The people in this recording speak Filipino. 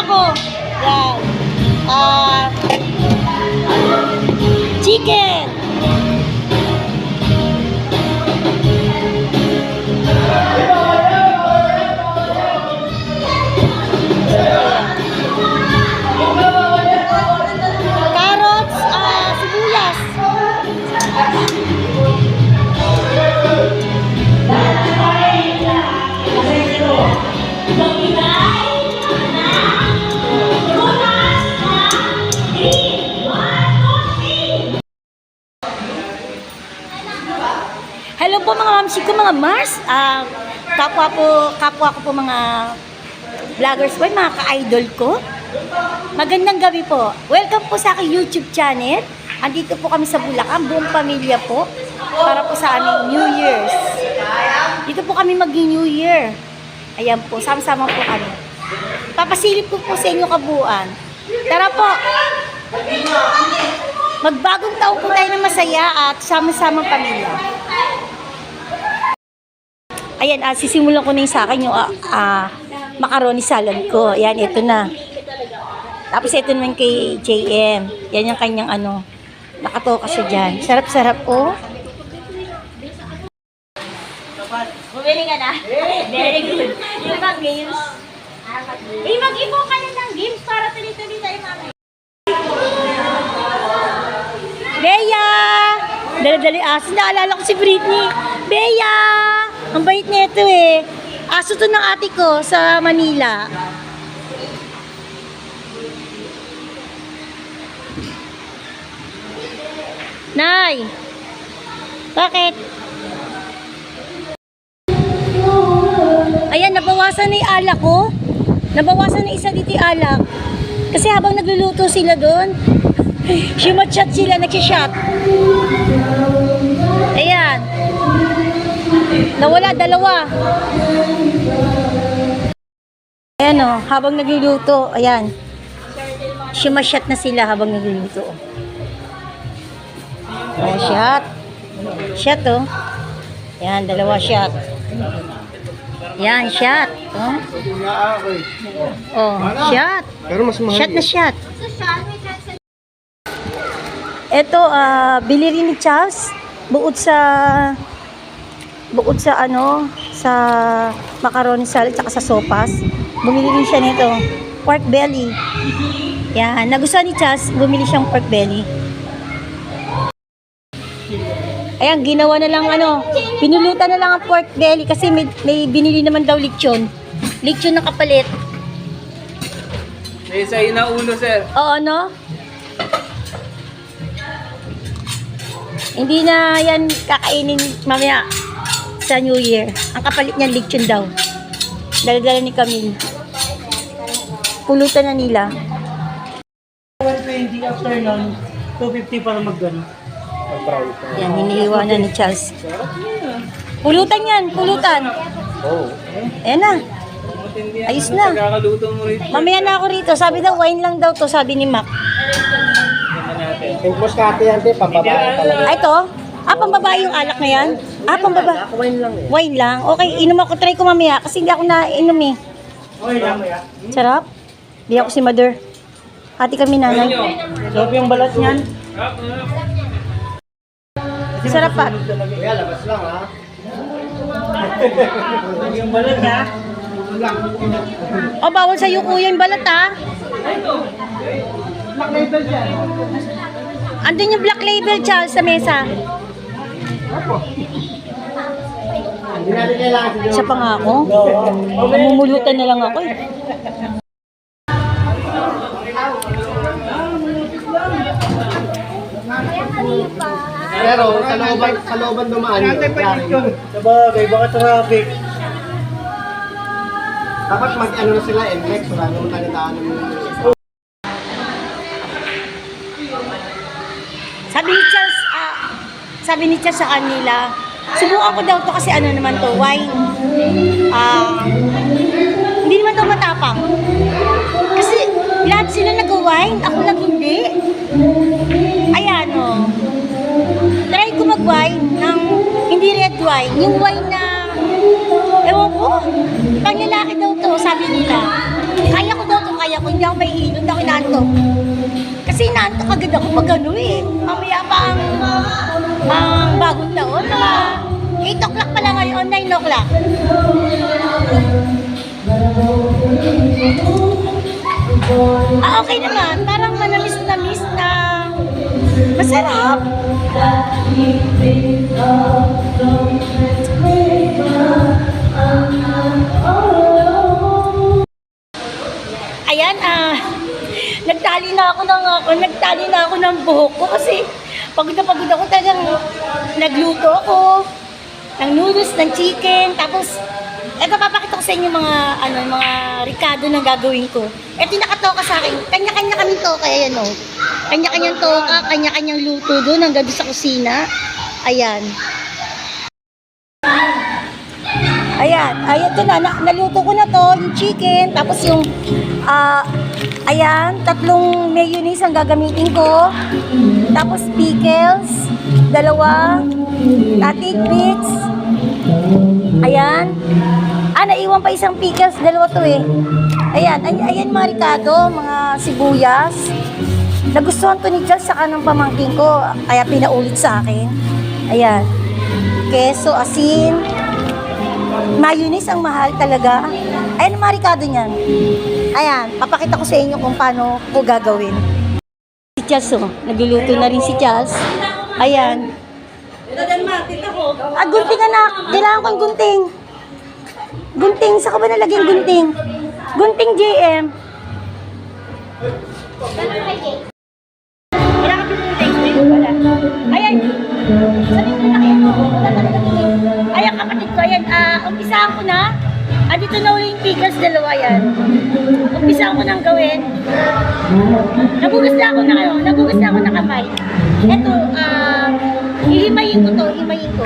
ko. Yan. Chicken. Carrots, sibuyas. Hello po mga mamsi ko, mga Mars. Kapwa ko po mga vloggers po, mga ka-idol ko. Magandang gabi po. Welcome po sa aking YouTube channel. Andito po kami sa Bulacan, buong pamilya po, para po sa aming New Year's. Dito po kami mag-New Year. Ayan po, sama-sama po kami. Papasilip ko po sa inyo kabuuan. Tara po! Magbagong taon po tayo ng masaya at sama-samang pamilya. Ayan, sisimulan ko na yung sa akin yung macaroni salad ko. Ayan, ito na. Tapos ito naman kay JM. Yan yung kanyang nakatoka siya dyan. Sarap-sarap po. Bumili ka na? Very good. Yung mga games. Mag-ibo ka na ng games para tuloy-tuloy tayo mamaya. Bea! Dali-dali aso. Naalala ko si Britney. Bea! Ang bait nito eh. Aso to ng ate ko sa Manila. Nay! Bakit? Ayan, nabawasan na yung alak ko. Nabawasan na isa dito yung alak. Kasi habang nagluluto sila doon, shumat-shot sila, nagsishot. Ayan. Nawala, dalawa. Ayan o, habang nagluluto, ayan. Shumat-shot na sila habang nagluluto. Oh, shot. Shot o. Ayan, dalawa shot. Yan, shot. Oh, shot. Shot na shot. Ito, bili rin ni Charles. Bukod sa sa macaroni salad at sa sopas. Bumili rin siya nito. Pork belly. Yan, nagustuhan ni Charles, bumili siyang pork belly. Ayan, ginawa na lang pinulutan na lang ang pork belly kasi may binili naman daw lechon. Lechon na kapalit. May isa na ulo, sir. Oo, no? Hindi na yan kakainin mamaya sa New Year. Ang kapalit niyan lechon daw. Dala-dala ni Camille. Pulutan na nila. 120 after nun, 250 para mag-gano. Yan, hinihiwa na ni Charles. Pulutan yan, pulutan. Oh. Ayan na. Ayos na. Kakaluto mo rin. Mamaya na ako rito. Sabi daw, wine lang daw to, sabi ni Mac. Pink Moscato yan, pambabae talaga. Ito? Pambabae yung alak na yan? Pambabae. Wine lang eh. Wine lang? Okay, inom ako. Try ko mamaya kasi hindi ako nainom eh. Okay lang kaya. Sarap. Hindi ako si Mother. Ate kami nanay. Sarap yung balat niyan. Sarap pa. Kaya labas lang ha. Yung balat niya. Bawal sa'yo kuya yung balat ha. Black label dyan. Andun yung black label, Charles, sa mesa. Hindi natin kailangan siguro. Isa pa nga ako. Namumulutan na lang ako eh. Pero sa looban dumaan yun. Sabagay, baka traffic. Dapat mag-ano na sila, NLEX, wala naman talitaan ng Sabi ni Charles sa kanila, subukan ko daw to kasi naman to, wine. Hindi naman daw matapang. Kasi lahat sila nag-wine, ako lang hindi. Ayan o. Try ko mag-wine ng hindi red wine. Yung wine na, ewan ko, pang lalaki daw to, sabi nila. Kaya ko daw to, kaya ko. ako, hindi ako may hilo, hindi ako inaantok. Kasi inaantok agad ako pag ano eh. Mamaya pa ang bagong taon, mga 8 o'clock pa lang ngayon, 9 o'clock. Okay naman. Parang manamis-namis na masarap. Ayan, nagtali na ako ng buhok ko kasi pagod na pagod ako talagang nagluto ako ng noodles, ng chicken, tapos eto papakita ko sa inyo mga ricado na gagawin ko. Eto yung nakatoka sa akin. Kanya-kanya kaming toka, ayan o. Kanya-kanyang toka, kanya-kanyang luto doon hanggang doon sa kusina. Ayan. Ayan, ito na, naluto ko na to, yung chicken, tapos yung, ayan, 3 mayonnaise ang gagamitin ko, tapos pickles, 2, tidbits, ayan, naiwan pa isang pickles, 2 to eh, ayan, ayan mga ricado, mga sibuyas, nagustuhan to ni Charles sa kanang pamangkin ko, kaya pinaulit sa akin, ayan, keso, asin, mayonnaise ang mahal talaga. Ayan ang mga ricado niyan. Ayan, papakita ko sa inyo kung paano ko gagawin. Si Charles, oh. Nagluluto na rin si Charles. Ayan. Gunting anak. Kailangan ko yung gunting. Gunting. Saan ka ba nalagyan gunting? Gunting JM. Kailangan ko yung gunting. Ayan. Sabi ko na kayo. Ayan kapatid ko. Ayan. Umpisahan ko na. Dito na uli yung pickles, 2 yan. Umpisahan ko nang gawin. Nagugas na ako na kamay. Ito, hihimayin ko to, himayin ko.